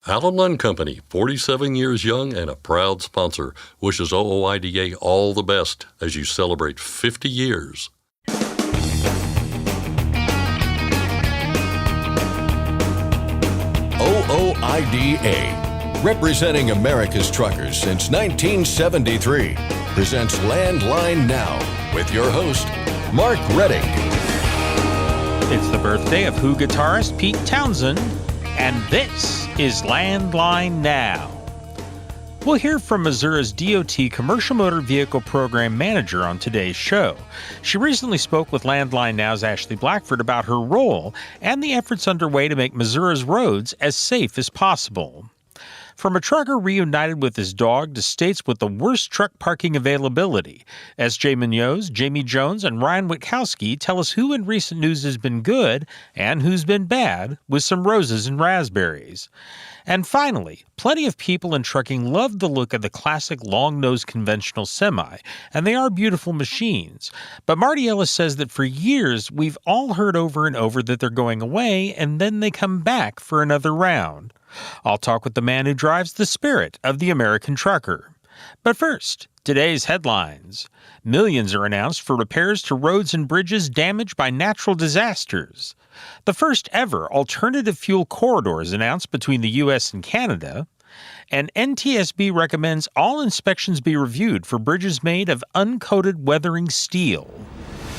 Allen Lund Company, 47 years young and a proud sponsor, wishes OOIDA all the best as you celebrate 50 years. OOIDA, representing America's truckers since 1973, presents Landline Now with your host, Mark Redding. It's the birthday of Who guitarist Pete Townsend, and this is Landline Now. We'll hear from Missouri's DOT Commercial Motor Vehicle Program Manager on today's show. She recently spoke with Landline Now's Ashley Blackford about her role and the efforts underway to make Missouri's roads as safe as possible. From a trucker reunited with his dog to states with the worst truck parking availability, S.J. Munoz, Jamie Jones, and Ryan Witkowski tell us who in recent news has been good and who's been bad with some Roses and Razzberries. And finally, plenty of people in trucking love the look of the classic long-nosed conventional semi, and they are beautiful machines. But Marty Ellis says that for years we've all heard over and over that they're going away, and then they come back for another round. I'll talk with the man who drives the spirit of the American trucker. But first, today's headlines. Millions are announced for repairs to roads and bridges damaged by natural disasters. The first ever alternative fuel corridor is announced between the U.S. and Canada. And NTSB recommends all inspections be reviewed for bridges made of uncoated weathering steel.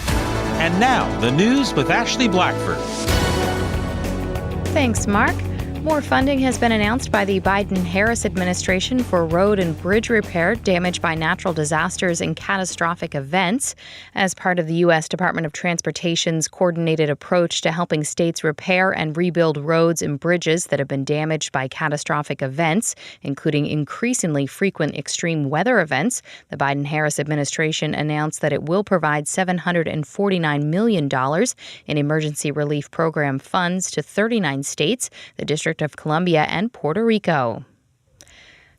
And now, the news with Ashley Blackford. Thanks, Mark. More funding has been announced by the Biden-Harris administration for road and bridge repair damaged by natural disasters and catastrophic events as part of the U.S. Department of Transportation's coordinated approach to helping states repair and rebuild roads and bridges that have been damaged by catastrophic events, including increasingly frequent extreme weather events. The Biden-Harris administration announced that it will provide $749 million in emergency relief program funds to 39 states, the District of Columbia, and Puerto Rico.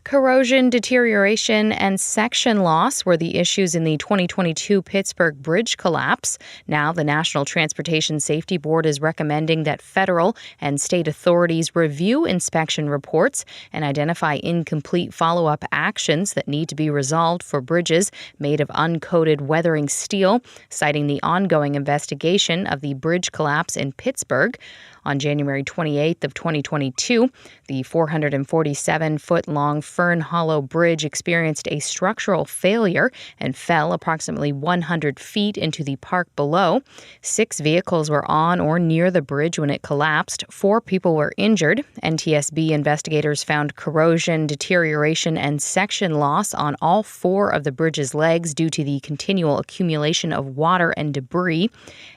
Corrosion, deterioration, and section loss were the issues in the 2022 Pittsburgh bridge collapse. Now, the National Transportation Safety Board is recommending that federal and state authorities review inspection reports and identify incomplete follow-up actions that need to be resolved for bridges made of uncoated weathering steel, citing the ongoing investigation of the bridge collapse in Pittsburgh. On January 28th of 2022, the 447-foot-long Fern Hollow Bridge experienced a structural failure and fell approximately 100 feet into the park below. 6 vehicles were on or near the bridge when it collapsed. 4 people were injured. NTSB investigators found corrosion, deterioration, and section loss on all 4 of the bridge's legs due to the continual accumulation of water and debris.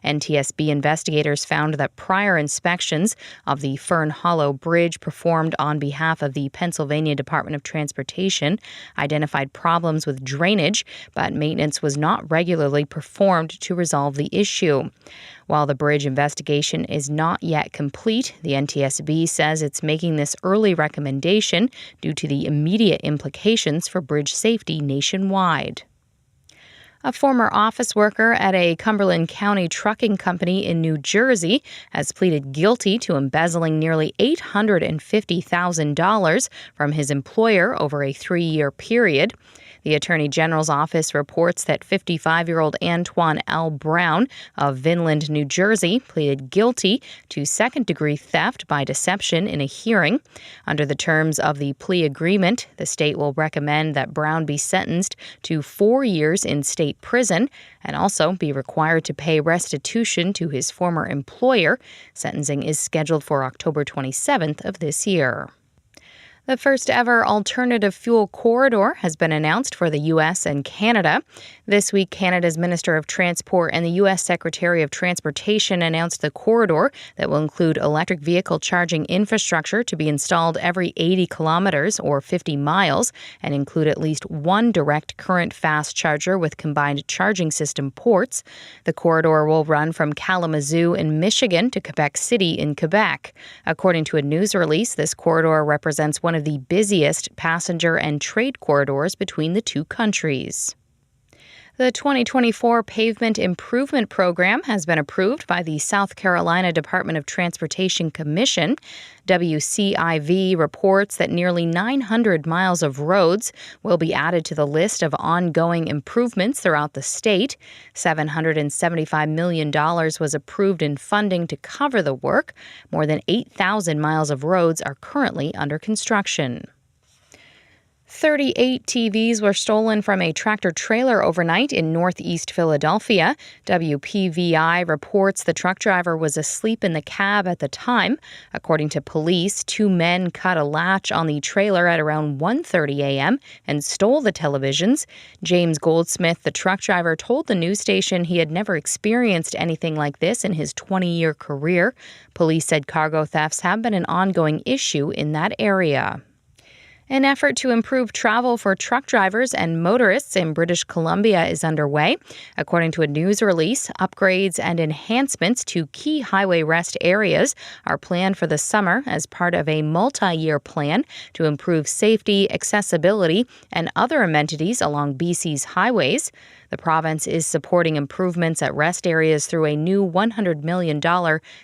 NTSB investigators found that prior inspections of the Fern Hollow Bridge performed on behalf of the Pennsylvania Department of Transportation identified problems with drainage, but maintenance was not regularly performed to resolve the issue. While the bridge investigation is not yet complete, the NTSB says it's making this early recommendation due to the immediate implications for bridge safety nationwide. A former office worker at a Cumberland County trucking company in New Jersey has pleaded guilty to embezzling nearly $850,000 from his employer over a 3-year period. The Attorney General's office reports that 55-year-old Antoine L. Brown of Vinland, New Jersey, pleaded guilty to second-degree theft by deception in a hearing. Under the terms of the plea agreement, the state will recommend that Brown be sentenced to 4 years in state prison and also be required to pay restitution to his former employer. Sentencing is scheduled for October 27th of this year. The first ever alternative fuel corridor has been announced for the U.S. and Canada. This week, Canada's Minister of Transport and the U.S. Secretary of Transportation announced the corridor that will include electric vehicle charging infrastructure to be installed every 80 kilometers or 50 miles and include at least one direct current fast charger with combined charging system ports. The corridor will run from Kalamazoo in Michigan to Quebec City in Quebec. According to a news release, this corridor represents one of the busiest passenger and trade corridors between the two countries. The 2024 Pavement Improvement Program has been approved by the South Carolina Department of Transportation Commission. WCIV reports that nearly 900 miles of roads will be added to the list of ongoing improvements throughout the state. $775 million was approved in funding to cover the work. More than 8,000 miles of roads are currently under construction. 38 TVs were stolen from a tractor-trailer overnight in northeast Philadelphia. WPVI reports the truck driver was asleep in the cab at the time. According to police, 2 men cut a latch on the trailer at around 1:30 a.m. and stole the televisions. James Goldsmith, the truck driver, told the news station he had never experienced anything like this in his 20-year career. Police said cargo thefts have been an ongoing issue in that area. An effort to improve travel for truck drivers and motorists in British Columbia is underway. According to a news release, upgrades and enhancements to key highway rest areas are planned for the summer as part of a multi-year plan to improve safety, accessibility, and other amenities along BC's highways. The province is supporting improvements at rest areas through a new $100 million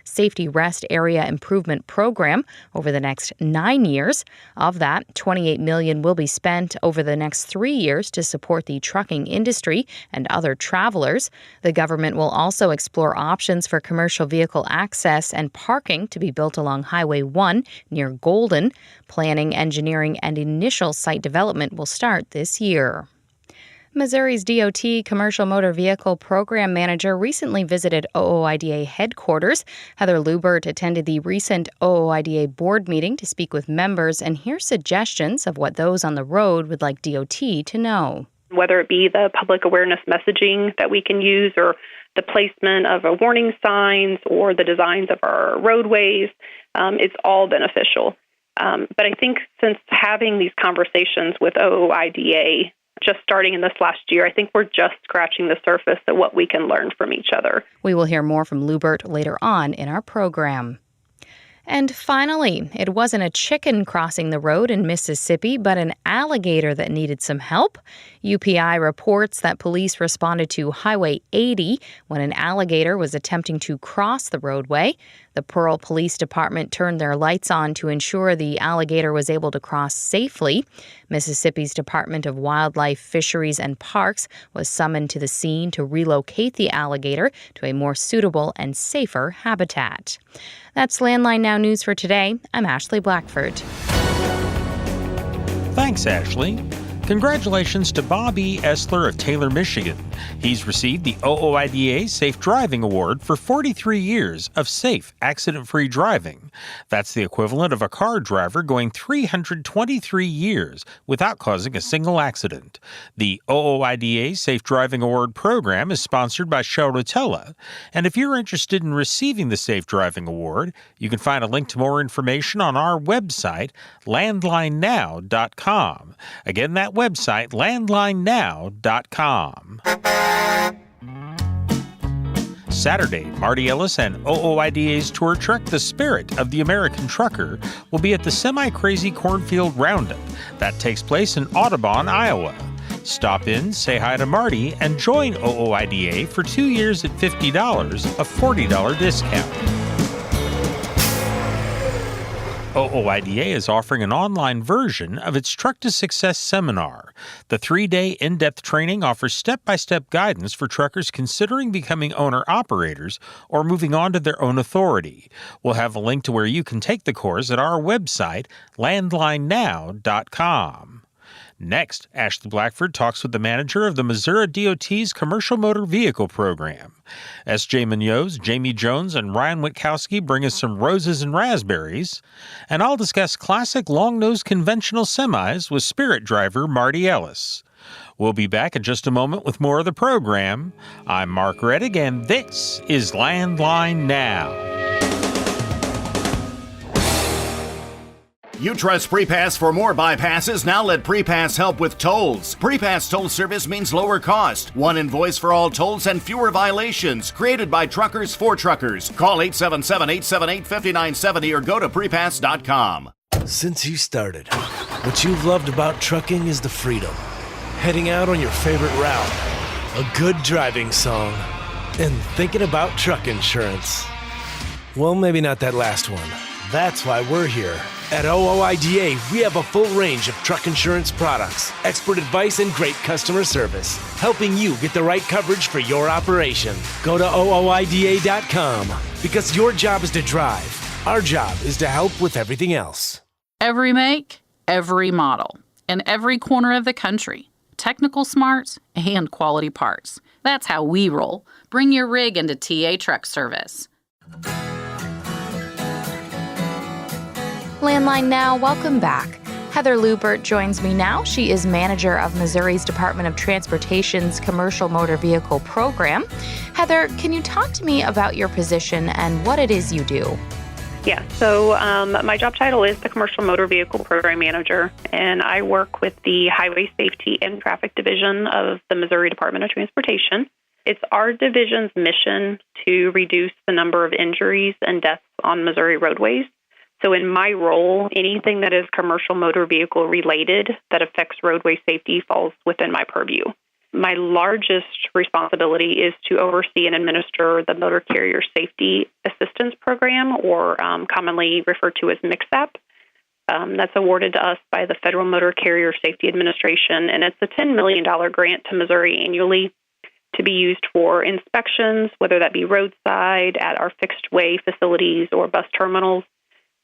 Safety Rest Area Improvement Program over the next 9 years. Of that, $28 million will be spent over the next 3 years to support the trucking industry and other travelers. The government will also explore options for commercial vehicle access and parking to be built along Highway 1 near Golden. Planning, engineering, and initial site development will start this year. Missouri's DOT Commercial Motor Vehicle Program Manager recently visited OOIDA headquarters. Heather Lubert attended the recent OOIDA board meeting to speak with members and hear suggestions of what those on the road would like DOT to know. Whether it be the public awareness messaging that we can use or the placement of warning signs or the designs of our roadways, it's all beneficial. But I think since having these conversations with OOIDA, just starting in this last year, I think we're just scratching the surface of what we can learn from each other. We will hear more from Lubert later on in our program. And finally, it wasn't a chicken crossing the road in Mississippi, but an alligator that needed some help. UPI reports that police responded to Highway 80 when an alligator was attempting to cross the roadway. The Pearl Police Department turned their lights on to ensure the alligator was able to cross safely. Mississippi's Department of Wildlife, Fisheries, and Parks was summoned to the scene to relocate the alligator to a more suitable and safer habitat. That's Landline Now News for today. I'm Ashley Blackford. Thanks, Ashley. Congratulations to Bob E. Essler of Taylor, Michigan. He's received the OOIDA Safe Driving Award for 43 years of safe, accident-free driving. That's the equivalent of a car driver going 323 years without causing a single accident. The OOIDA Safe Driving Award program is sponsored by Shell Rotella, and if you're interested in receiving the Safe Driving Award, you can find a link to more information on our website, landlinenow.com. Again, that website, landlinenow.com. Saturday, Marty Ellis and OOIDA's tour truck, The Spirit of the American Trucker, will be at the Semi-Crazy Cornfield Roundup. That takes place in Audubon, Iowa. Stop in, say hi to Marty, and join OOIDA for 2 years at $50, a $40 discount. OOIDA is offering an online version of its Truck to Success seminar. The 3-day in-depth training offers step-by-step guidance for truckers considering becoming owner-operators or moving on to their own authority. We'll have a link to where you can take the course at our website, landlinenow.com. Next, Ashley Blackford talks with the manager of the Missouri DOT's Commercial Motor Vehicle Program. S.J. Munoz, Jamie Jones, and Ryan Witkowski bring us some Roses and Razzberries. And I'll discuss classic long-nosed conventional semis with Spirit driver Marty Ellis. We'll be back in just a moment with more of the program. I'm Mark Reddick, and this is Landline Now. You trust PrePass for more bypasses? Now let PrePass help with tolls. PrePass toll service means lower cost, one invoice for all tolls, and fewer violations. Created by truckers for truckers. Call 877-878-5970 or go to prepass.com. Since you started, what you've loved about trucking is the freedom. Heading out on your favorite route a good driving song, and thinking about truck insurance. Well, maybe not that last one. That's why we're here. At OOIDA, we have a full range of truck insurance products, expert advice, and great customer service, helping you get the right coverage for your operation. Go to OOIDA.com because your job is to drive. Our job is to help with everything else. Every make, every model, in every corner of the country. Technical smarts and quality parts. That's how we roll. Bring your rig into TA Truck Service. Landline Now, welcome back. Heather Lubert joins me now. She is manager of Missouri's Department of Transportation's Commercial Motor Vehicle Program. Heather, can you talk to me about your position and what it is you do? Yeah, so my job title is the Commercial Motor Vehicle Program Manager, and I work with the Highway Safety and Traffic Division of the Missouri Department of Transportation. It's our division's mission to reduce the number of injuries and deaths on Missouri roadways. So in my role, anything that is commercial motor vehicle related that affects roadway safety falls within my purview. My largest responsibility is to oversee and administer the Motor Carrier Safety Assistance Program, or commonly referred to as MCSAP. That's awarded to us by the Federal Motor Carrier Safety Administration, and it's a $10 million grant to Missouri annually to be used for inspections, whether that be roadside, at our fixed-way facilities, or bus terminals.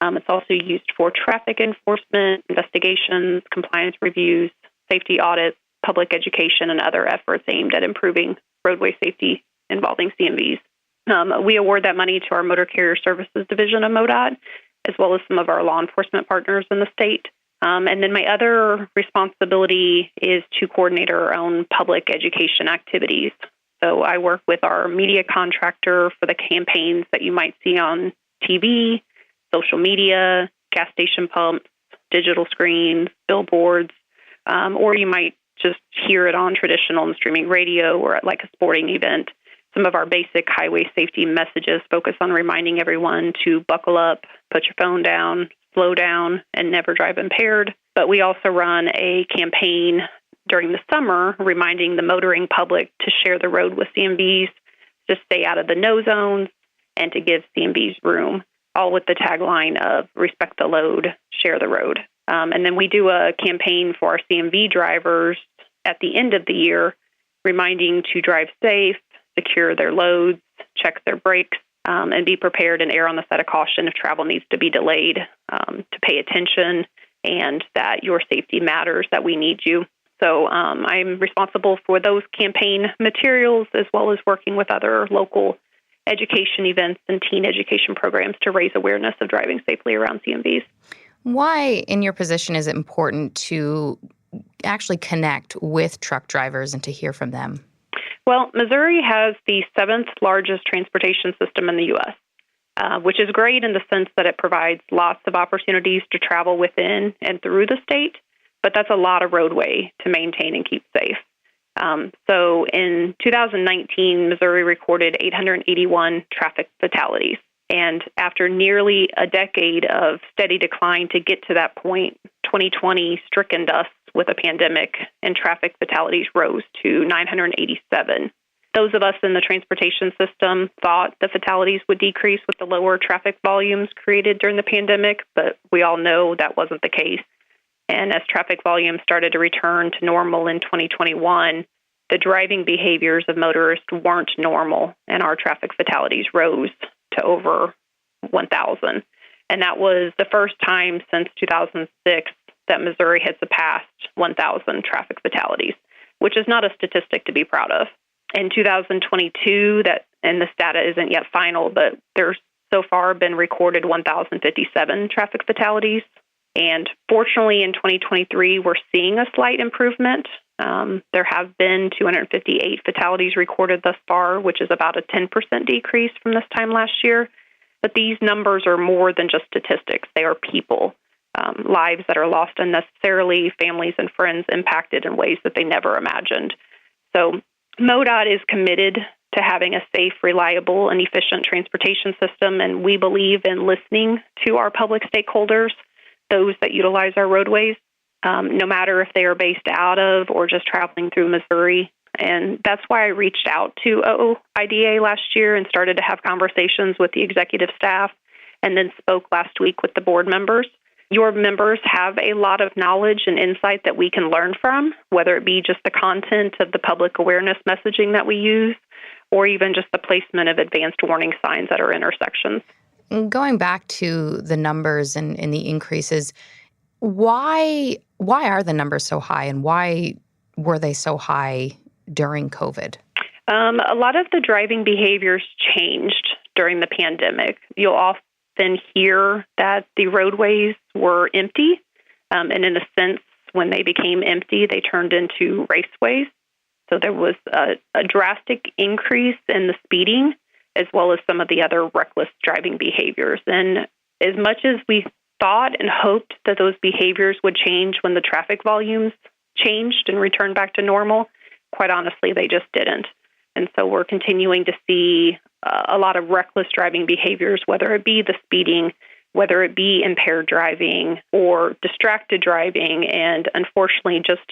It's also used for traffic enforcement, investigations, compliance reviews, safety audits, public education, and other efforts aimed at improving roadway safety involving CMVs. We award that money to our Motor Carrier Services Division of MoDOT, as well as some of our law enforcement partners in the state. And then my other responsibility is to coordinate our own public education activities. So I work with our media contractor for the campaigns that you might see on TV, social media, gas station pumps, digital screens, billboards, or you might just hear it on traditional and streaming radio or at like a sporting event. Some of our basic highway safety messages focus on reminding everyone to buckle up, put your phone down, slow down, and never drive impaired. But we also run a campaign during the summer reminding the motoring public to share the road with CMVs, to stay out of the no zones, and to give CMVs room, all with the tagline of respect the load, share the road. And then we do a campaign for our CMV drivers at the end of the year, reminding to drive safe, secure their loads, check their brakes, and be prepared and err on the side of caution if travel needs to be delayed, to pay attention, and that your safety matters, that we need you. So I'm responsible for those campaign materials, as well as working with other local education events and teen education programs to raise awareness of driving safely around CMVs. Why, in your position, is it important to actually connect with truck drivers and to hear from them? Well, Missouri has the 7th largest transportation system in the U.S., which is great in the sense that it provides lots of opportunities to travel within and through the state, but that's a lot of roadway to maintain and keep safe. So in 2019, Missouri recorded 881 traffic fatalities. And after nearly a decade of steady decline to get to that point, 2020 stricken us with a pandemic, and traffic fatalities rose to 987. Those of us in the transportation system thought the fatalities would decrease with the lower traffic volumes created during the pandemic, but we all know that wasn't the case. And as traffic volumes started to return to normal in 2021, the driving behaviors of motorists weren't normal, and our traffic fatalities rose to over 1,000. And that was the first time since 2006 that Missouri had surpassed 1,000 traffic fatalities, which is not a statistic to be proud of. In 2022, and this data isn't yet final, but there's so far been recorded 1,057 traffic fatalities. And fortunately, in 2023, we're seeing a slight improvement. There have been 258 fatalities recorded thus far, which is about a 10% decrease from this time last year. But these numbers are more than just statistics. They are people, lives that are lost unnecessarily, families and friends impacted in ways that they never imagined. So MoDOT is committed to having a safe, reliable, and efficient transportation system, and we believe in listening to our public stakeholders, those that utilize our roadways, no matter if they are based out of or just traveling through Missouri. And that's why I reached out to OOIDA last year and started to have conversations with the executive staff and then spoke last week with the board members. Your members have a lot of knowledge and insight that we can learn from, whether it be just the content of the public awareness messaging that we use, or even just the placement of advanced warning signs at our intersections. Going back to the numbers and the increases, why are the numbers so high, and why were they so high during COVID? A lot of the driving behaviors changed during the pandemic. You'll often hear that the roadways were empty, and in a sense, when they became empty, they turned into raceways. So there was a drastic increase in the speeding, as well as some of the other reckless driving behaviors. And as much as we thought and hoped that those behaviors would change when the traffic volumes changed and returned back to normal, quite honestly, they just didn't. And so we're continuing to see a lot of reckless driving behaviors, whether it be the speeding, whether it be impaired driving or distracted driving, and unfortunately just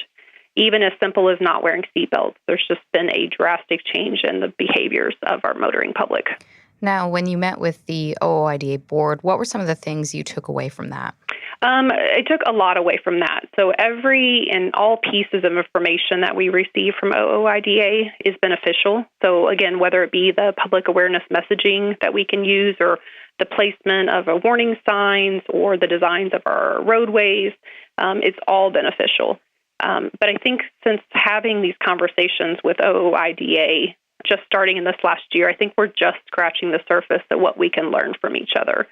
even as simple as not wearing seatbelts. There's just been a drastic change in the behaviors of our motoring public. Now, when you met with the OOIDA board, what were some of the things you took away from that? I took a lot away from that. So every and all pieces of information that we receive from OOIDA is beneficial. So again, whether it be the public awareness messaging that we can use, or the placement of warning signs, or the designs of our roadways, it's all beneficial. But I think since having these conversations with OOIDA, just starting in this last year, I think we're just scratching the surface of what we can learn from each other.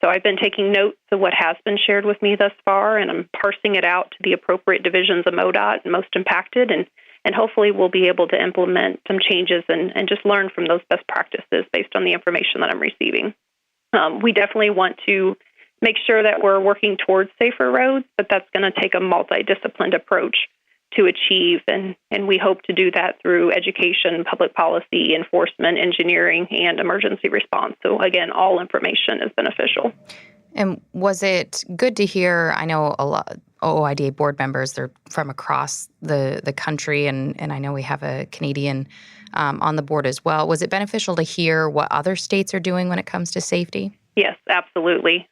So I've been taking notes of what has been shared with me thus far, and I'm parsing it out to the appropriate divisions of MoDOT most impacted, and hopefully we'll be able to implement some changes and just learn from those best practices based on the information that I'm receiving. We definitely want to make sure that we're working towards safer roads, but that's going to take a multidisciplined approach to achieve, and we hope to do that through education, public policy, enforcement, engineering, and emergency response. So again, all information is beneficial. And was it good to hear? I know a lot OOIDA board members, they're from across the country, and I know we have a Canadian on the board as well. Was it beneficial to hear what other states are doing when it comes to safety? Yes, absolutely.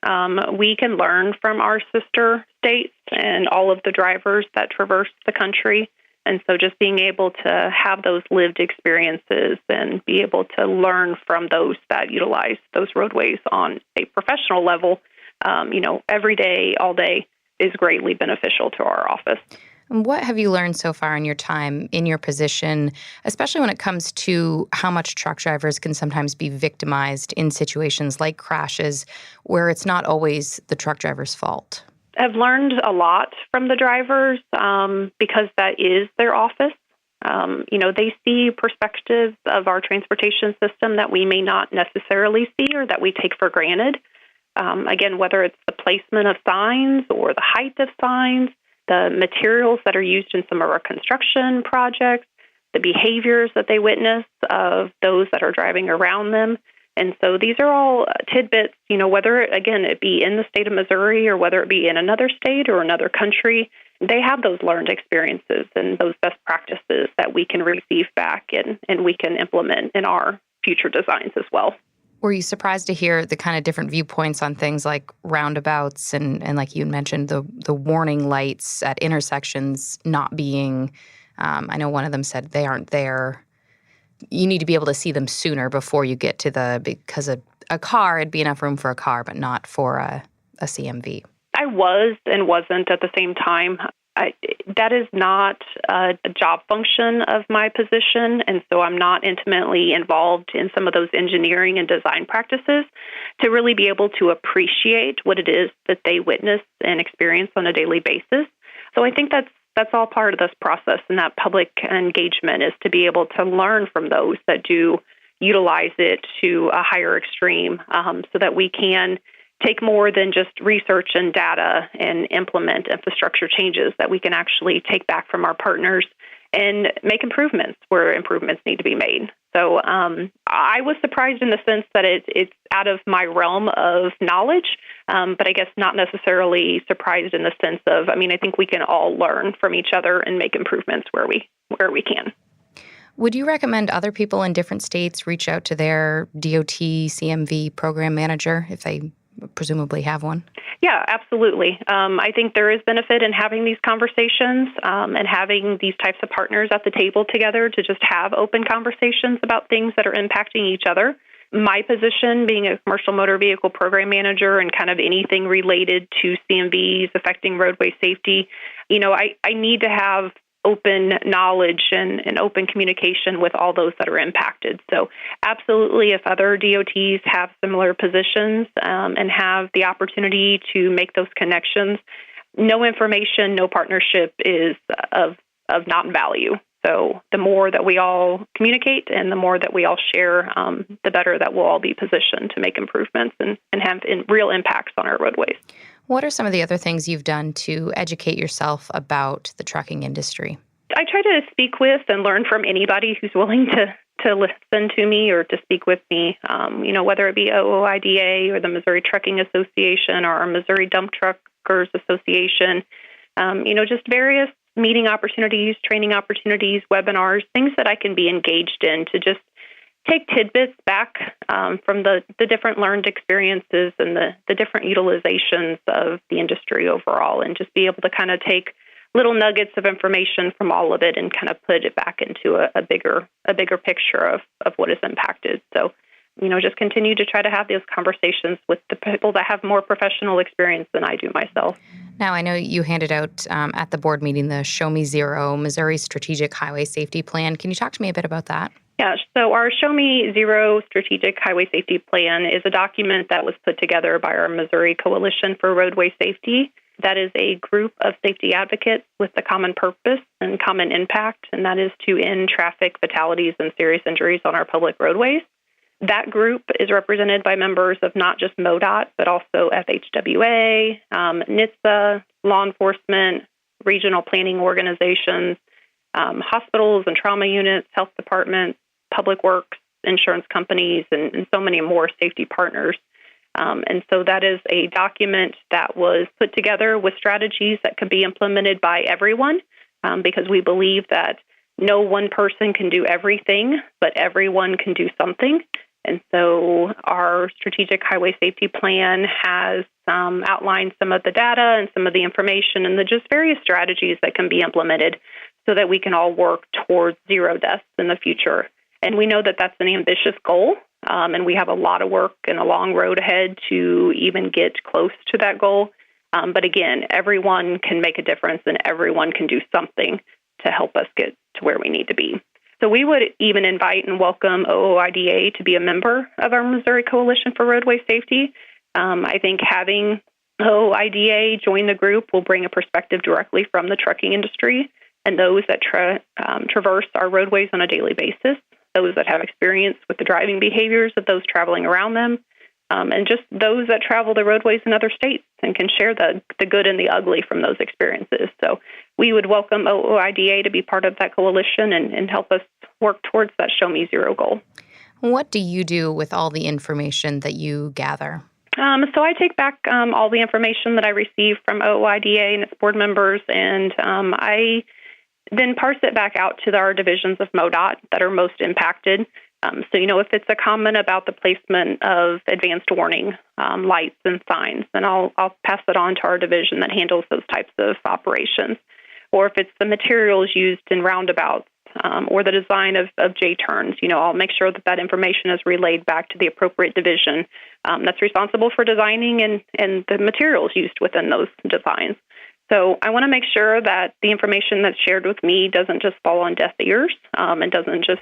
We can learn from our sister states and all of the drivers that traverse the country. And so just being able to have those lived experiences and be able to learn from those that utilize those roadways on a professional level, every day, all day, is greatly beneficial to our office. And what have you learned so far in your time in your position, especially when it comes to how much truck drivers can sometimes be victimized in situations like crashes where it's not always the truck driver's fault? I've learned a lot from the drivers because that is their office. They see perspectives of our transportation system that we may not necessarily see or that we take for granted. Again, whether it's the placement of signs or the height of signs, the materials that are used in some of our construction projects, the behaviors that they witness of those that are driving around them. And so these are all tidbits, whether, again, it be in the state of Missouri or whether it be in another state or another country, they have those learned experiences and those best practices that we can receive back and we can implement in our future designs as well. Were you surprised to hear the kind of different viewpoints on things like roundabouts and like you mentioned, the warning lights at intersections not being, I know one of them said they aren't there. You need to be able to see them sooner before you get to because a car, it'd be enough room for a car, but not for a CMV. I was and wasn't at the same time. That is not a job function of my position, and so I'm not intimately involved in some of those engineering and design practices to really be able to appreciate what it is that they witness and experience on a daily basis. So I think that's all part of this process, and that public engagement is to be able to learn from those that do utilize it to a higher extreme so that we can take more than just research and data and implement infrastructure changes, that we can actually take back from our partners and make improvements where improvements need to be made. So I was surprised in the sense that it's out of my realm of knowledge, but I guess not necessarily surprised in the sense of, I think we can all learn from each other and make improvements where we can. Would you recommend other people in different states reach out to their DOT CMV program manager if they presumably have one? Yeah, absolutely. I think there is benefit in having these conversations and having these types of partners at the table together to just have open conversations about things that are impacting each other. My position, being a commercial motor vehicle program manager and kind of anything related to CMVs affecting roadway safety, I need to have open knowledge and open communication with all those that are impacted. So absolutely, if other DOTs have similar positions and have the opportunity to make those connections, no information, no partnership is of not value. So the more that we all communicate and the more that we all share, the better that we'll all be positioned to make improvements and have real impacts on our roadways. What are some of the other things you've done to educate yourself about the trucking industry? I try to speak with and learn from anybody who's willing to listen to me or to speak with me, whether it be OOIDA or the Missouri Trucking Association or our Missouri Dump Truckers Association, just various meeting opportunities, training opportunities, webinars, things that I can be engaged in to just take tidbits back from the different learned experiences and the different utilizations of the industry overall, and just be able to kind of take little nuggets of information from all of it and kind of put it back into a bigger picture of what is impacted. So, just continue to try to have those conversations with the people that have more professional experience than I do myself. Now, I know you handed out at the board meeting the Show Me Zero Missouri Strategic Highway Safety Plan. Can you talk to me a bit about that? Yeah, so our Show Me Zero Strategic Highway Safety Plan is a document that was put together by our Missouri Coalition for Roadway Safety. That is a group of safety advocates with the common purpose and common impact, and that is to end traffic fatalities and serious injuries on our public roadways. That group is represented by members of not just MoDOT, but also FHWA, NHTSA, law enforcement, regional planning organizations, hospitals and trauma units, health departments, public works, insurance companies, and so many more safety partners. And so that is a document that was put together with strategies that could be implemented by everyone, because we believe that no one person can do everything, but everyone can do something. And so our strategic highway safety plan has outlined some of the data and some of the information and the just various strategies that can be implemented so that we can all work towards zero deaths in the future. And we know that that's an ambitious goal, and we have a lot of work and a long road ahead to even get close to that goal. But again, everyone can make a difference and everyone can do something to help us get to where we need to be. So we would even invite and welcome OOIDA to be a member of our Missouri Coalition for Roadway Safety. I think having OOIDA join the group will bring a perspective directly from the trucking industry and those that traverse our roadways on a daily basis, those that have experience with the driving behaviors of those traveling around them, and just those that travel the roadways in other states and can share the good and the ugly from those experiences. So we would welcome OOIDA to be part of that coalition and help us work towards that Show Me Zero goal. What do you do with all the information that you gather? So I take back all the information that I receive from OOIDA and its board members, and I then parse it back out to our divisions of MoDOT that are most impacted. So, if it's a comment about the placement of advanced warning lights and signs, then I'll pass it on to our division that handles those types of operations. Or if it's the materials used in roundabouts or the design of J-turns, I'll make sure that information is relayed back to the appropriate division that's responsible for designing and the materials used within those designs. So I want to make sure that the information that's shared with me doesn't just fall on deaf ears and doesn't just,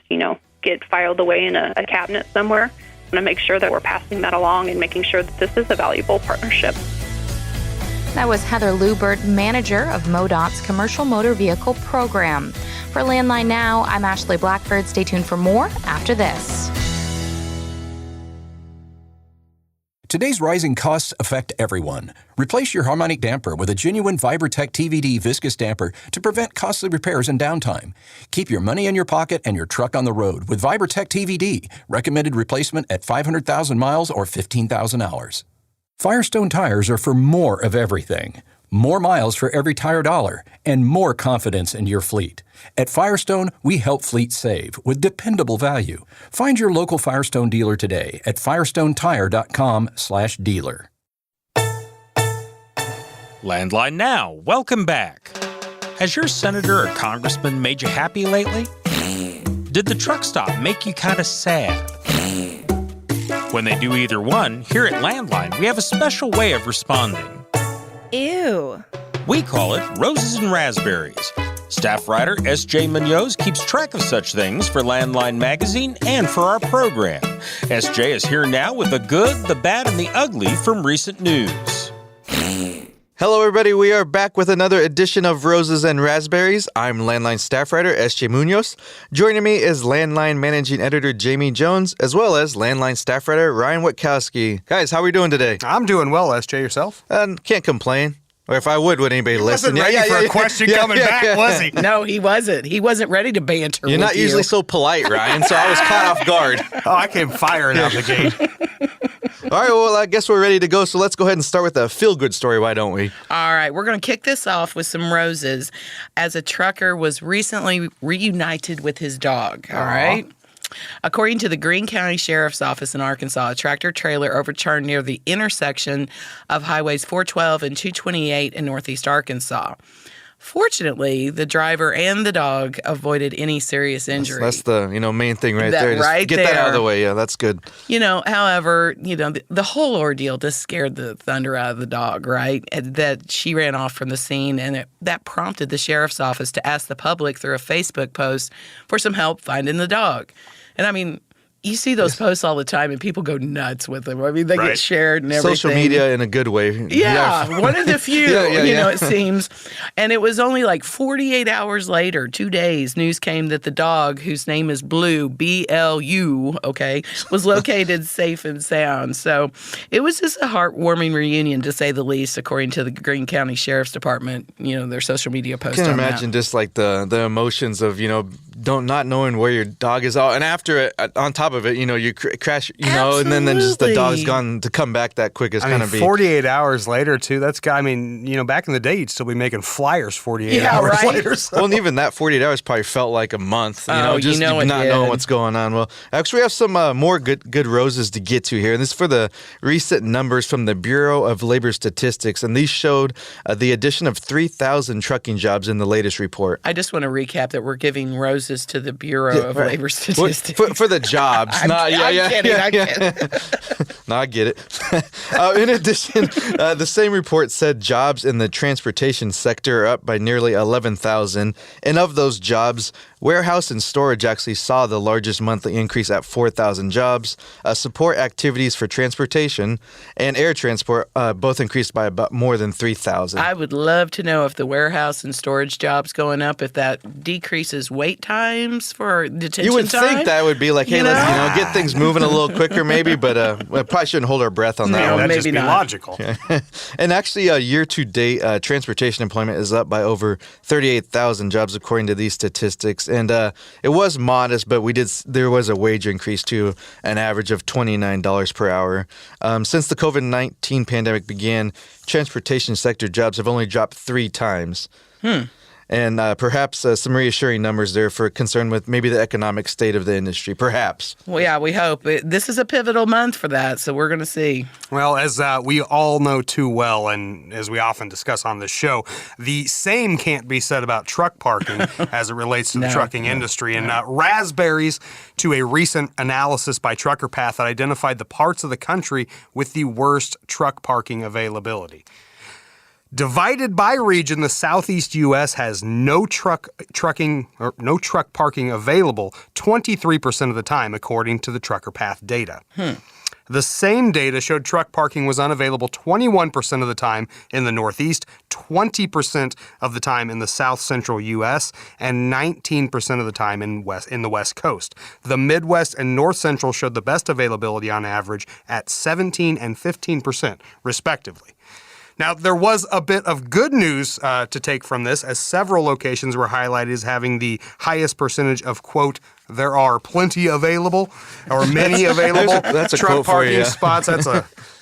get filed away in a cabinet somewhere. I want to make sure that we're passing that along and making sure that this is a valuable partnership. That was Heather Lubert, manager of MoDOT's Commercial Motor Vehicle Program. For Landline Now, I'm Ashley Blackford. Stay tuned for more after this. Today's rising costs affect everyone. Replace your harmonic damper with a genuine VibraTech TVD viscous damper to prevent costly repairs and downtime. Keep your money in your pocket and your truck on the road with VibraTech TVD, recommended replacement at 500,000 miles or 15,000 hours. Firestone tires are for more of everything. more miles for every tire dollar, and more confidence in your fleet. At Firestone, we help fleets save with dependable value. Find your local Firestone dealer today at firestonetire.com/dealer. Landline Now, welcome back. Has your senator or congressman made you happy lately? Did the truck stop make you kind of sad? When they do either one, here at Landline, we have a special way of responding. Ew. We call it Roses and Razzberries. Staff writer S.J. Munoz keeps track of such things for Landline Magazine and for our program. S.J. is here now with the good, the bad, and the ugly from recent news. Hello, everybody. We are back with another edition of Roses and Razzberries. I'm Landline staff writer S.J. Munoz. Joining me is Landline managing editor Jamie Jones, as well as Landline staff writer Ryan Witkowski. Guys, how are we doing today? I'm doing well, S.J. Yourself? Can't complain. Or if I would anybody listen? Wasn't ready for a question coming back, was he? No, he wasn't. He wasn't ready to banter. You're not usually so polite, Ryan, so I was caught off guard. Oh, I came firing out the gate. All right, well, I guess we're ready to go, so let's go ahead and start with a feel-good story, why don't we? All right, we're going to kick this off with some roses, as a trucker was recently reunited with his dog, all right? According to the Greene County Sheriff's Office in Arkansas, a tractor-trailer overturned near the intersection of Highways 412 and 228 in northeast Arkansas. Fortunately, the driver and the dog avoided any serious injury. That's the main thing right there. Just get that out of the way. Yeah, that's good. However, the whole ordeal just scared the thunder out of the dog, right? That she ran off from the scene, and that prompted the sheriff's office to ask the public through a Facebook post for some help finding the dog. And I mean, you see those posts all the time, and people go nuts with them. I mean, they get shared and everything. Social media in a good way. Yeah, one of the few, it seems. And it was only like 48 hours later, 2 days, news came that the dog, whose name is Blue, B-L-U, was located safe and sound. So it was just a heartwarming reunion, to say the least, according to the Greene County Sheriff's Department, their social media post. I can imagine just like the emotions of, not knowing where your dog is. And after it, on top of it, you crash, and then just the dog's gone. To come back that quick is kind of 48 hours later, too. That's, back in the day, you'd still be making flyers 48 hours later. So. Well, and even that 48 hours probably felt like a month, not knowing what's going on. Well, actually, we have some more good roses to get to here. And this is for the recent numbers from the Bureau of Labor Statistics. And these showed the addition of 3,000 trucking jobs in the latest report. I just want to recap that we're giving roses to the Bureau of Labor Statistics. For the jobs. I'm kidding. No, I get it. In addition, the same report said jobs in the transportation sector are up by nearly 11,000. And of those jobs, warehouse and storage actually saw the largest monthly increase at 4,000 jobs. Support activities for transportation and air transport both increased by about more than 3,000. I would love to know if the warehouse and storage jobs going up, if that decreases wait times for detention You would time. think that would be like, hey, let's get things moving a little quicker maybe, but we probably shouldn't hold our breath on that one. That'd just maybe be not. logical. And actually, year-to-date, transportation employment is up by over 38,000 jobs according to these statistics. And it was modest, but there was a wage increase to an average of $29 per hour. Since the COVID-19 pandemic began, transportation sector jobs have only dropped 3 times. And perhaps some reassuring numbers there for concern with maybe the economic state of the industry, perhaps. Well, yeah, we hope. This is a pivotal month for that, so we're going to see. Well, as we all know too well, and as we often discuss on this show, the same can't be said about truck parking as it relates to the trucking industry. And raspberries to a recent analysis by Trucker Path that identified the parts of the country with the worst truck parking availability. Divided by region, the southeast U.S. has no truck parking available 23% of the time, according to the Trucker Path data. The same data showed truck parking was unavailable 21% of the time in the Northeast, 20% of the time in the South Central U.S., and 19% of the time in the West Coast. The Midwest and North Central showed the best availability on average at 17% and 15%, respectively. Now, there was a bit of good news to take from this, as several locations were highlighted as having the highest percentage of, quote, there are plenty available, or many available That's a truck quote for parking you, yeah. spots.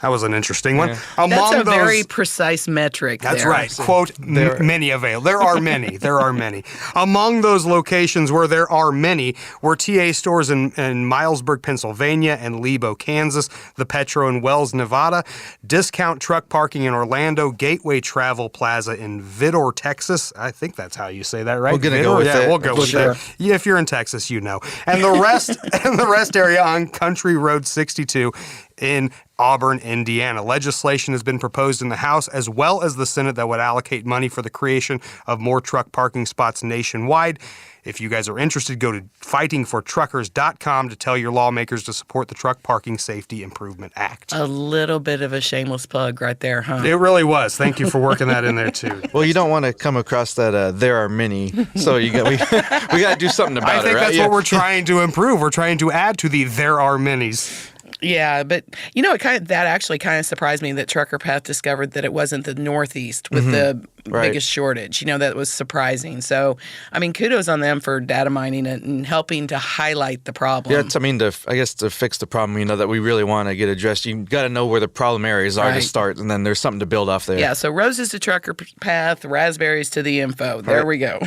That was an interesting one. That's a very precise metric. That's there. right. Quote, many avail. There are many. There are many. Among those locations where there are many were TA stores in Milesburg, Pennsylvania, and Lebo, Kansas, the Petro in Wells, Nevada, Discount Truck Parking in Orlando, Gateway Travel Plaza in Vidor, Texas. I think that's how you say that, right? We're going to go with that. We'll go with that. Yeah, if you're in Texas, you know. And the rest area on Country Road 62 in Auburn, Indiana. Legislation has been proposed in the House as well as the Senate that would allocate money for the creation of more truck parking spots nationwide. If you guys are interested, go to fightingfortruckers.com to tell your lawmakers to support the Truck Parking Safety Improvement Act. A little bit of a shameless plug right there, huh? It really was. Thank you for working that in there, too. Well, you don't want to come across that there are many, so we got to do something about it, I think that's what we're trying to improve. We're trying to add to the there are minis. Yeah, but that actually kind of surprised me that Trucker Path discovered that it wasn't the Northeast with the biggest shortage. That was surprising. So, kudos on them for data mining it and helping to highlight the problem. Yeah, to fix the problem, that we really want to get addressed, you got to know where the problem areas are to start, and then there's something to build off there. Yeah, so Roses to Trucker Path, Razzberries to the info. There we go.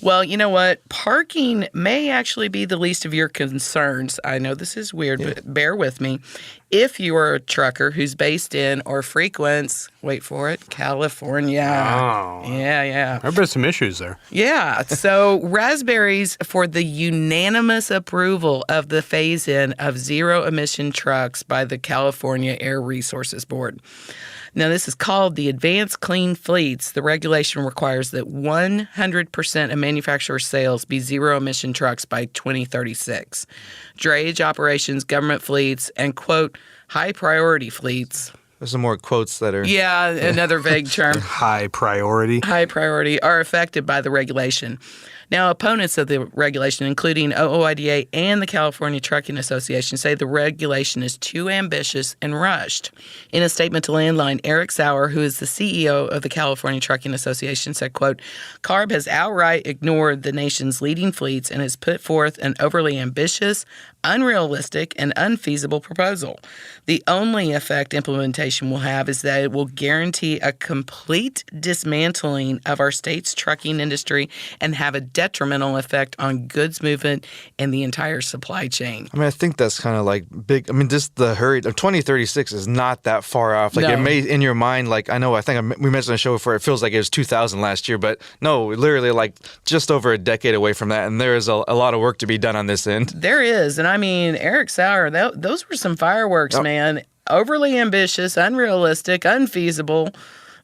Well, you know what? Parking may actually be the least of your concerns. I know this is weird, but bear with me. If you are a trucker who's based in or frequents, wait for it, California. Oh. Yeah. There have been some issues there. Yeah. So Razzberries for the unanimous approval of the phase-in of zero-emission trucks by the California Air Resources Board. Now, this is called the Advanced Clean Fleets. The regulation requires that 100% of manufacturer sales be zero-emission trucks by 2036. Drayage operations, government fleets, and, quote, high-priority fleets. There's some more quotes that are... Yeah, another vague term. High priority. High priority are affected by the regulation. Now, opponents of the regulation, including OOIDA and the California Trucking Association, say the regulation is too ambitious and rushed. In a statement to Landline, Eric Sauer, who is the CEO of the California Trucking Association, said, quote, CARB has outright ignored the nation's leading fleets and has put forth an overly ambitious, unrealistic, and unfeasible proposal. The only effect implementation will have is that it will guarantee a complete dismantling of our state's trucking industry and have a detrimental effect on goods movement and the entire supply chain. I think that's kind of like big. Just the hurry of 2036 is not that far off. Like it may in your mind, we mentioned on the show before, it feels like it was 2000 last year, but no, literally like just over a decade away from that. And there is a lot of work to be done on this end. There is. And Eric Sauer, those were some fireworks, man. Overly ambitious, unrealistic, unfeasible,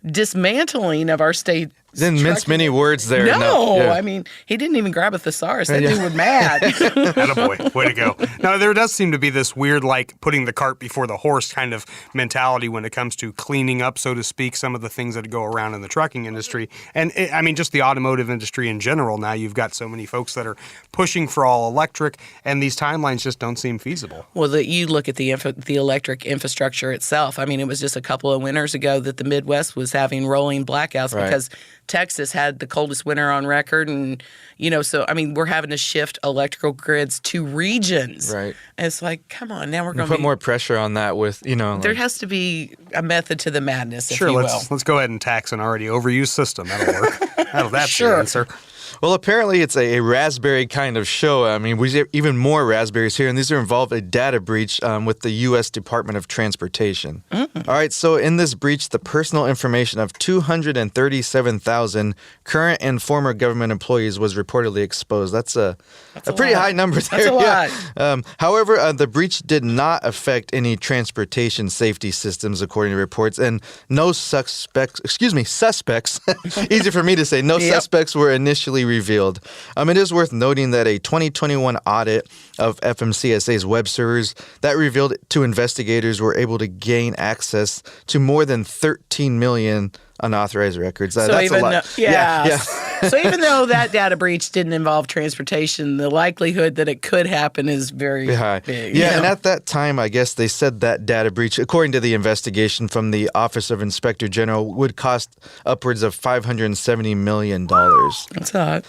dismantling of our state. Didn't mince many words there. No. He didn't even grab a thesaurus. That dude was mad. Attaboy. Way to go. Now, there does seem to be this weird, putting the cart before the horse kind of mentality when it comes to cleaning up, so to speak, some of the things that go around in the trucking industry. And, just the automotive industry in general. Now, you've got so many folks that are pushing for all electric, and these timelines just don't seem feasible. Well, you look at the electric infrastructure itself. It was just a couple of winters ago that the Midwest was having rolling blackouts because Texas had the coldest winter on record, and we're having to shift electrical grids to regions. Right. And it's like, come on, now we're going to put more pressure on that with there has to be a method to the madness. Sure, if you will. Let's go ahead and tax an already overused system. That'll work. That's the answer. Well, apparently it's a raspberry kind of show. We have even more raspberries here, and these are involved a data breach with the U.S. Department of Transportation. Mm-hmm. All right, so in this breach, the personal information of 237,000 current and former government employees was reportedly exposed. That's a pretty high number there. That's a lot. However, the breach did not affect any transportation safety systems, according to reports, and no suspects, easy for me to say, suspects were initially revealed. It is worth noting that a 2021 audit of FMCSA's web servers that revealed to investigators were able to gain access to more than 13 million unauthorized records. That's a lot. So even though that data breach didn't involve transportation, the likelihood that it could happen is very high. big. Yeah, and at that time, I guess they said that data breach, according to the investigation from the Office of Inspector General, would cost upwards of $570 million. That's hot.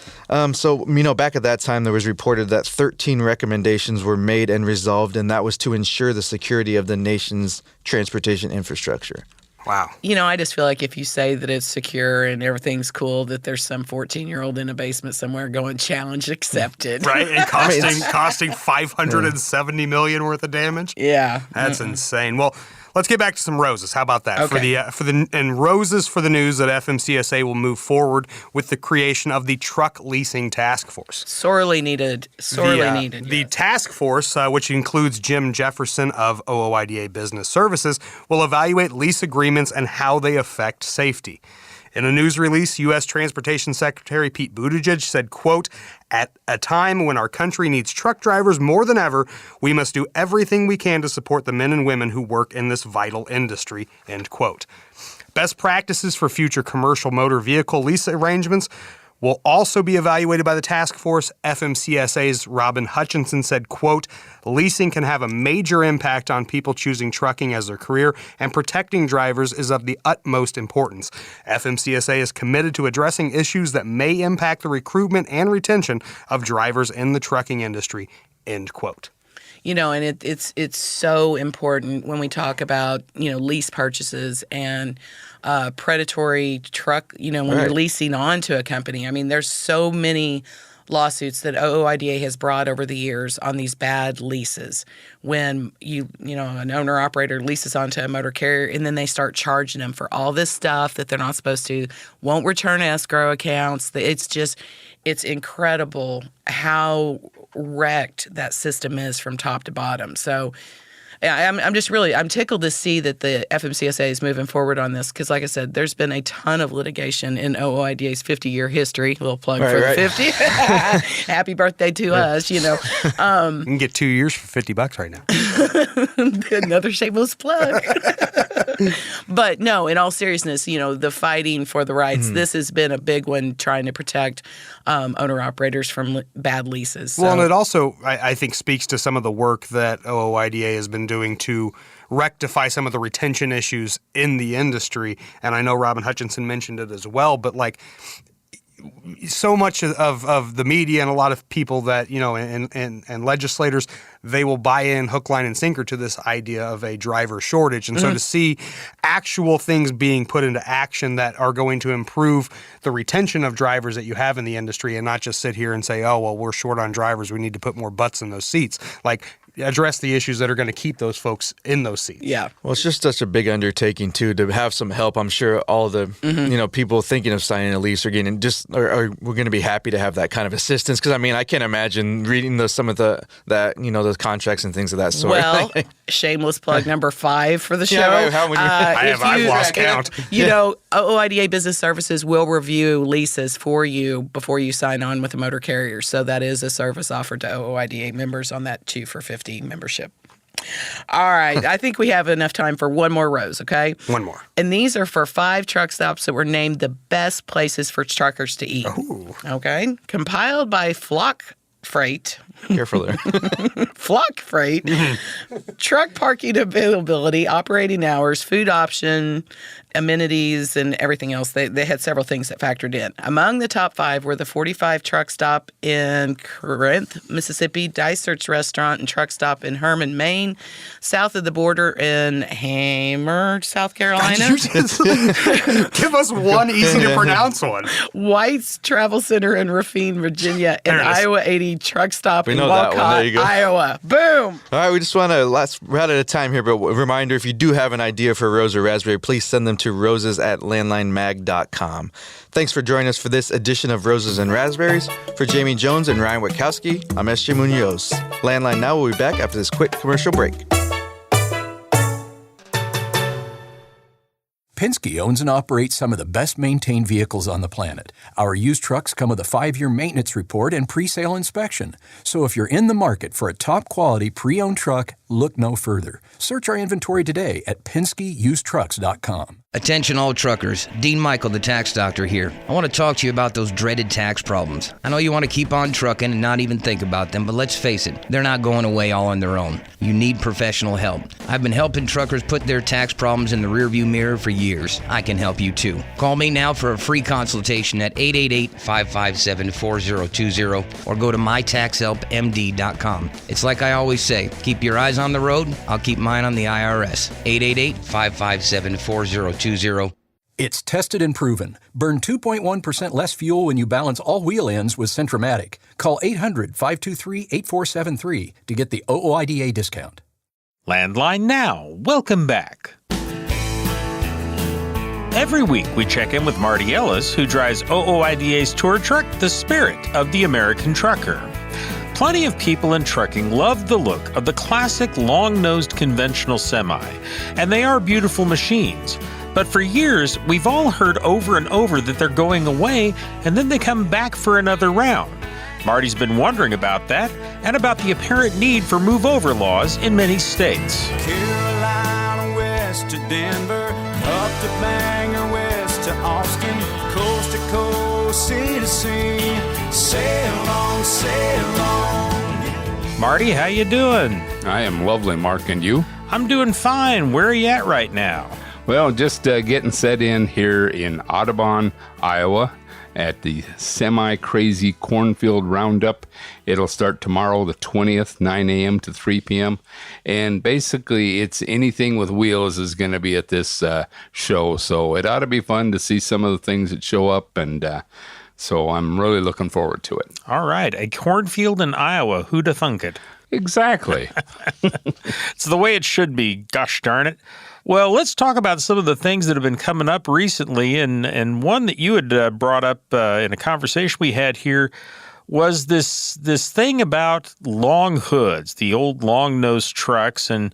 So, back at that time, there was reported that 13 recommendations were made and resolved, and that was to ensure the security of the nation's transportation infrastructure. Wow. I just feel like if you say that it's secure and everything's cool, that there's some 14-year-old in a basement somewhere going, challenge accepted. Right? And costing $570 million worth of damage? Yeah. That's insane. Well, let's get back to some roses. How about that? Okay. And roses for the news that FMCSA will move forward with the creation of the Truck Leasing Task Force. Sorely needed. Needed. The task force, which includes Jim Jefferson of OOIDA Business Services, will evaluate lease agreements and how they affect safety. In a news release, U.S. Transportation Secretary Pete Buttigieg said, quote, "At a time when our country needs truck drivers more than ever, we must do everything we can to support the men and women who work in this vital industry," end quote. Best practices for future commercial motor vehicle lease arrangements will also be evaluated by the task force. FMCSA's Robin Hutchinson said, quote, "Leasing can have a major impact on people choosing trucking as their career, and protecting drivers is of the utmost importance. FMCSA is committed to addressing issues that may impact the recruitment and retention of drivers in the trucking industry," end quote. And it's so important when we talk about, lease purchases and predatory truck, when you're leasing onto a company. I mean, there's so many lawsuits that OOIDA has brought over the years on these bad leases. When an owner-operator leases onto a motor carrier and then they start charging them for all this stuff that they're not supposed to, won't return escrow accounts. It's incredible how wrecked that system is from top to bottom. So I'm tickled to see that the FMCSA is moving forward on this because, like I said, there's been a ton of litigation in OOIDA's 50-year history. A little plug for the 50. Happy birthday to us, You can get 2 years for $50 right now. Another shameless plug. But no, in all seriousness, the fighting for the rights, this has been a big one trying to protect owner-operators from bad leases. So. Well, and it also, I think, speaks to some of the work that OOIDA has been doing to rectify some of the retention issues in the industry. And I know Robin Hutchinson mentioned it as well, but so much of the media and a lot of people that, and legislators, they will buy in hook, line, and sinker to this idea of a driver shortage. And so to see actual things being put into action that are going to improve the retention of drivers that you have in the industry and not just sit here and say, oh, well, we're short on drivers, we need to put more butts in those seats. Address the issues that are going to keep those folks in those seats. Yeah. Well, it's just such a big undertaking, too, to have some help. I'm sure all the, people thinking of signing a lease are getting we're going to be happy to have that kind of assistance. Because, I can't imagine reading some of those contracts and things of that sort. Well, shameless plug number 5 for the show. Yeah, how many? I've lost count. OOIDA Business Services will review leases for you before you sign on with a motor carrier. So that is a service offered to OOIDA members on that 2 for $50 membership. All right. I think we have enough time for one more rose, okay? One more. And these are for 5 truck stops that were named the best places for truckers to eat. Ooh. Okay? Compiled by Flock Freight. Careful there. Flock Freight. Truck parking availability, operating hours, food option, amenities, and everything else. They had several things that factored in. Among the top 5 were the 45 truck stop in Corinth, Mississippi, Dysart's restaurant and truck stop in Herman, Maine, south of the border in Hamer, South Carolina. Give us one easy to pronounce one. White's Travel Center in Rafine, Virginia, and Iowa 80 truck stop in Walcott, Iowa. Boom! All right, we just want to, we're out of time here, but a reminder, if you do have an idea for a rose or raspberry, please send them to roses@landlinemag.com. Thanks for joining us for this edition of Roses and Razzberries. For Jamie Jones and Ryan Witkowski, I'm SJ Munoz. Landline Now will be back after this quick commercial break. Penske owns and operates some of the best-maintained vehicles on the planet. Our used trucks come with a 5-year maintenance report and pre-sale inspection. So if you're in the market for a top-quality pre-owned truck, look no further. Search our inventory today at PenskeUsedTrucks.com. Attention all truckers, Dean Michael, the tax doctor here. I want to talk to you about those dreaded tax problems. I know you want to keep on trucking and not even think about them, but let's face it, they're not going away all on their own. You need professional help. I've been helping truckers put their tax problems in the rearview mirror for years. I can help you too. Call me now for a free consultation at 888-557-4020 or go to mytaxhelpmd.com. It's like I always say, keep your eyes on the road, I'll keep mine on the IRS. 888-557-4020. It's tested and proven. Burn 2.1% less fuel when you balance all wheel ends with Centromatic. Call 800-523-8473 to get the OOIDA discount. Landline Now. Welcome back. Every week we check in with Marty Ellis, who drives OOIDA's tour truck, the Spirit of the American Trucker. Plenty of people in trucking love the look of the classic long-nosed conventional semi, and they are beautiful machines. But for years, we've all heard over and over that they're going away, and then they come back for another round. Marty's been wondering about that, and about the apparent need for move-over laws in many states. Carolina west to Denver, up to Bangor, west to Austin, coast to coast, sea to sea, sail on, sail on. Marty, how you doing? I am lovely, Mark, and you? I'm doing fine. Where are you at right now? Well, just getting set in here in Audubon, Iowa, at the Semi-Crazy Cornfield Roundup. It'll start tomorrow, the 20th, 9 a.m. to 3 p.m. And basically, it's anything with wheels is going to be at this show. So it ought to be fun to see some of the things that show up. And so I'm really looking forward to it. All right. A cornfield in Iowa. Who'd have thunk it? Exactly. It's the way it should be. Gosh darn it. Well, let's talk about some of the things that have been coming up recently, and one that you had brought up in a conversation we had here was this thing about long hoods, the old long-nosed trucks, and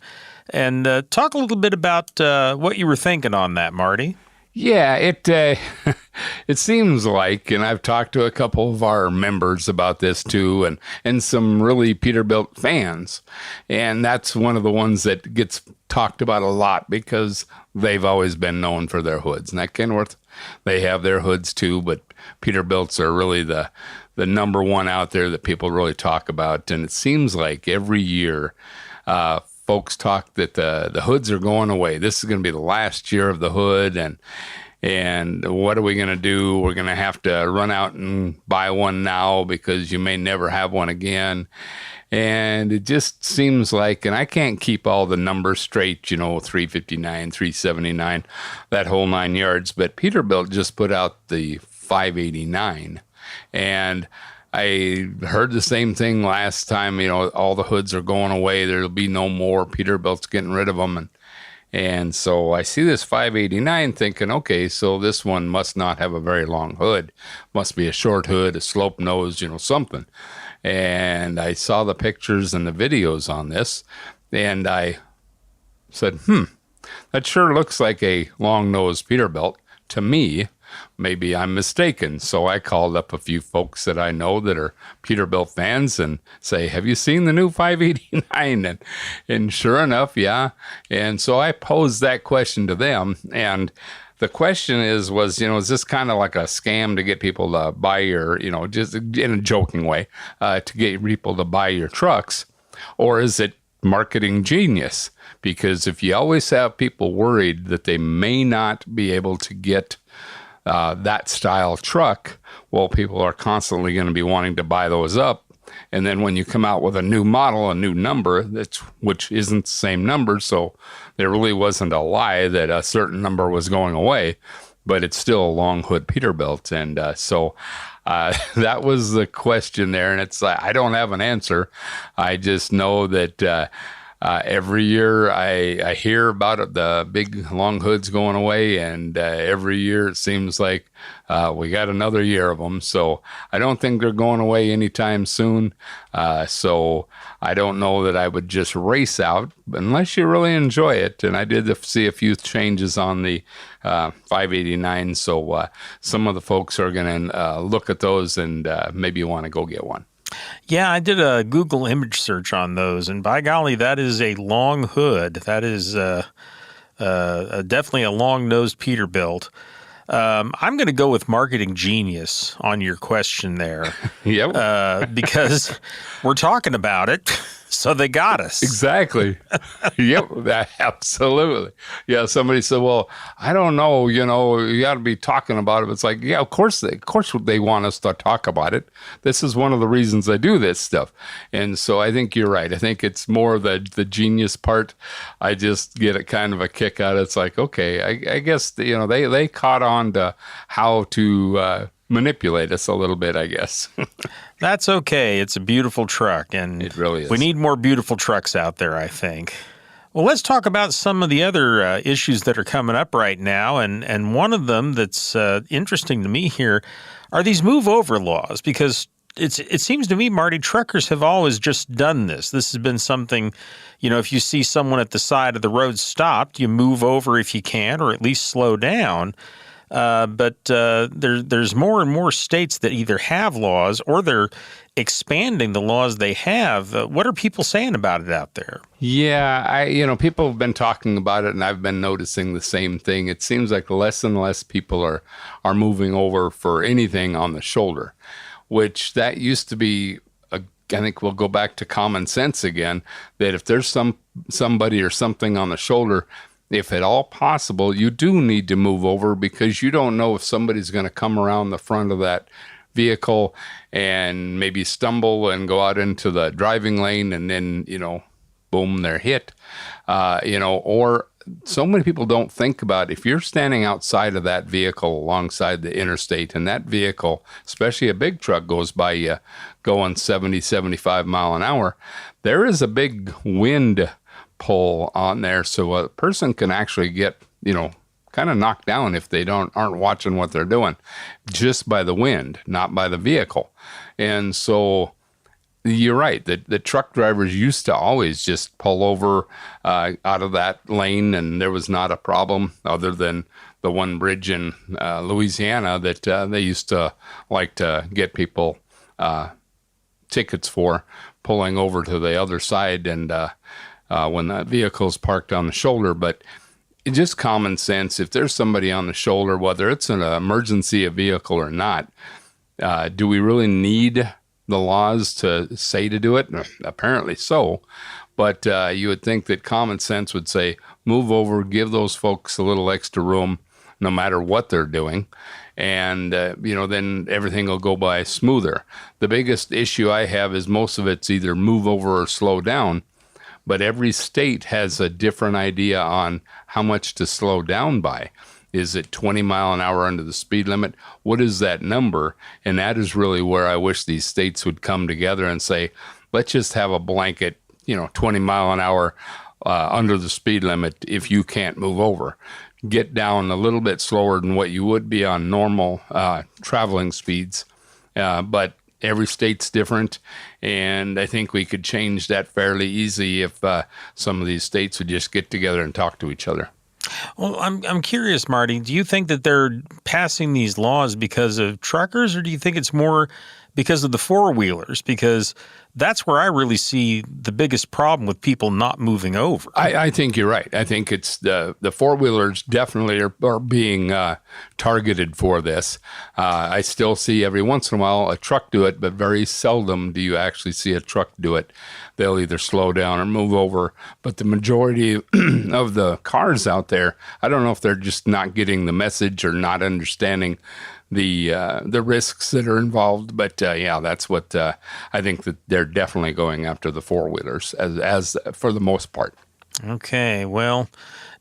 talk a little bit about what you were thinking on that, Marty. Yeah, it seems like, and I've talked to a couple of our members about this too, and some really Peterbilt fans, and that's one of the ones that gets talked about a lot because they've always been known for their hoods. And at Kenworth, they have their hoods too, but Peterbilts are really the number one out there that people really talk about. And it seems like every year, folks talk that the hoods are going away. This is going to be the last year of the hood, and what are we going to do? We're going to have to run out and buy one now because you may never have one again. And it just seems like, and I can't keep all the numbers straight, 359, 379, that whole 9 yards, but Peterbilt just put out the 589. And I heard the same thing last time, all the hoods are going away. There'll be no more. Peterbilt's getting rid of them. And so I see this 589 thinking, okay, so this one must not have a very long hood. Must be a short hood, a slope nose, something. And I saw the pictures and the videos on this, and I said, that sure looks like a long-nosed Peterbilt to me. Maybe I'm mistaken. So I called up a few folks that I know that are Peterbilt fans and say, have you seen the new 589? And sure enough, yeah. And so I posed that question to them. And the question was, is this kind of like a scam to get people to buy your, just in a joking way, to get people to buy your trucks? Or is it marketing genius? Because if you always have people worried that they may not be able to get that style truck, well, people are constantly going to be wanting to buy those up. And then when you come out with a new model, a new number, which isn't the same number, so there really wasn't a lie that a certain number was going away, but it's still a long hood Peterbilt. And so that was the question there. And it's I don't have an answer. I just know that every year I hear about it, the big long hoods going away, and every year it seems like we got another year of them. So I don't think they're going away anytime soon. So I don't know that I would just race out unless you really enjoy it. And I did see a few changes on the 589. So some of the folks are going to look at those and maybe want to go get one. Yeah, I did a Google image search on those, and by golly, that is a long hood. That is Definitely a long-nosed Peterbilt. I'm going to go with marketing genius on your question there. Yep. Because we're talking about it, so they got us. Exactly. Yep. Absolutely. Yeah. Somebody said, well, I don't know, you got to be talking about it. It's like, yeah, of course they want us to talk about it. This is one of the reasons I do this stuff. And so I think you're right. I think it's more the genius part. I just get a kind of a kick out of it. It's like, okay, I guess, they caught on to how to manipulate us a little bit, I guess. That's okay. It's a beautiful truck, and it really is. We need more beautiful trucks out there, I think. Well, let's talk about some of the other issues that are coming up right now, and one of them that's interesting to me here are these move-over laws, because it seems to me, Marty, truckers have always just done this. This has been something, if you see someone at the side of the road stopped, you move over if you can, or at least slow down. But there's more and more states that either have laws or they're expanding the laws they have. What are people saying about it out there? Yeah, people have been talking about it, and I've been noticing the same thing. It seems like less and less people are moving over for anything on the shoulder, which that used to be. I think we'll go back to common sense again, that if there's somebody or something on the shoulder, if at all possible, you do need to move over, because you don't know if somebody's going to come around the front of that vehicle and maybe stumble and go out into the driving lane, and then, boom, they're hit. Or so many people don't think about, if you're standing outside of that vehicle alongside the interstate, and that vehicle, especially a big truck, goes by you going 70, 75 mile an hour, there is a big wind pull on there, so a person can actually get, kind of knocked down if they aren't watching what they're doing, just by the wind, not by the vehicle. And so you're right, the truck drivers used to always just pull over out of that lane, and there was not a problem, other than the one bridge in Louisiana that they used to like to get people tickets for pulling over to the other side, and when that vehicle's parked on the shoulder. But it's just common sense. If there's somebody on the shoulder, whether it's an emergency vehicle or not, do we really need the laws to say to do it? Apparently so. But you would think that common sense would say, move over, give those folks a little extra room, no matter what they're doing. And, then everything will go by smoother. The biggest issue I have is most of it's either move over or slow down. But every state has a different idea on how much to slow down by. Is it 20 mile an hour under the speed limit? What is that number? And that is really where I wish these states would come together and say, let's just have a blanket, 20 mile an hour under the speed limit if you can't move over. Get down a little bit slower than what you would be on normal traveling speeds. But every state's different, and I think we could change that fairly easy if some of these states would just get together and talk to each other. Well, I'm curious, Marty. Do you think that they're passing these laws because of truckers, or do you think it's more because of the four-wheelers? Because that's where I really see the biggest problem with people not moving over. I think you're right. I think it's the four-wheelers definitely are being targeted for this. I still see every once in a while a truck do it, but very seldom do you actually see a truck do it. They'll either slow down or move over. But the majority of the cars out there, I don't know if they're just not getting the message or not understanding the risks that are involved, but that's what I think, that they're definitely going after the four-wheelers as for the most part. Okay, well,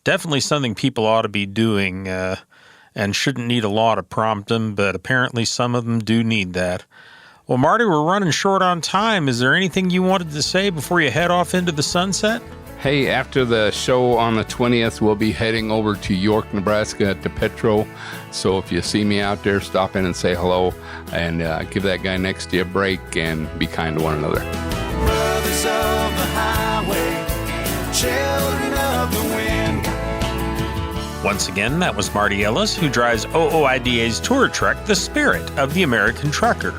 definitely something people ought to be doing and shouldn't need a law to prompt them, but apparently some of them do need that. Well, Marty, we're running short on time. Is there anything you wanted to say before you head off into the sunset? Hey, after the show on the 20th, we'll be heading over to York, Nebraska to Petro. So if you see me out there, stop in and say hello, and give that guy next to you a break, and be kind to one another. Brothers of the highway, children of the wind. Once again, that was Marty Ellis, who drives OOIDA's tour truck, The Spirit of the American Trucker.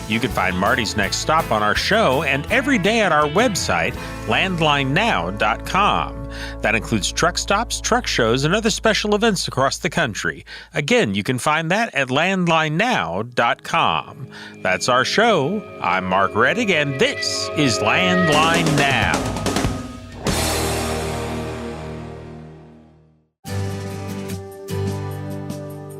You can find Marty's next stop on our show and every day at our website, landlinenow.com. That includes truck stops, truck shows, and other special events across the country. Again, you can find that at landlinenow.com. That's our show. I'm Mark Reddick, and this is Landline Now.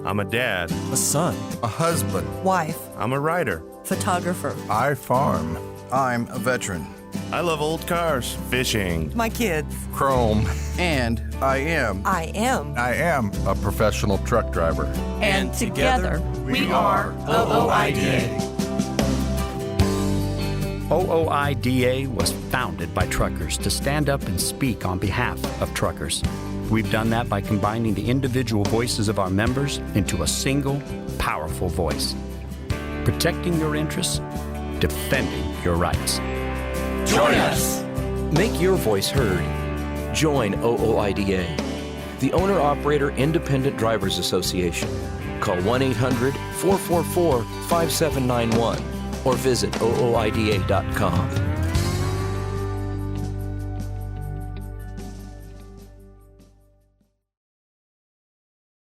I'm a dad, a son, a husband, wife, I'm a writer, photographer. I farm. I'm a veteran. I love old cars, fishing, my kids, chrome. And I am a professional truck driver. And together we are OOIDA. OOIDA was founded by truckers to stand up and speak on behalf of truckers. We've done that by combining the individual voices of our members into a single, powerful voice. Protecting your interests, defending your rights. Join us! Make your voice heard. Join OOIDA, the Owner-Operator Independent Drivers Association. Call 1-800-444-5791 or visit OOIDA.com.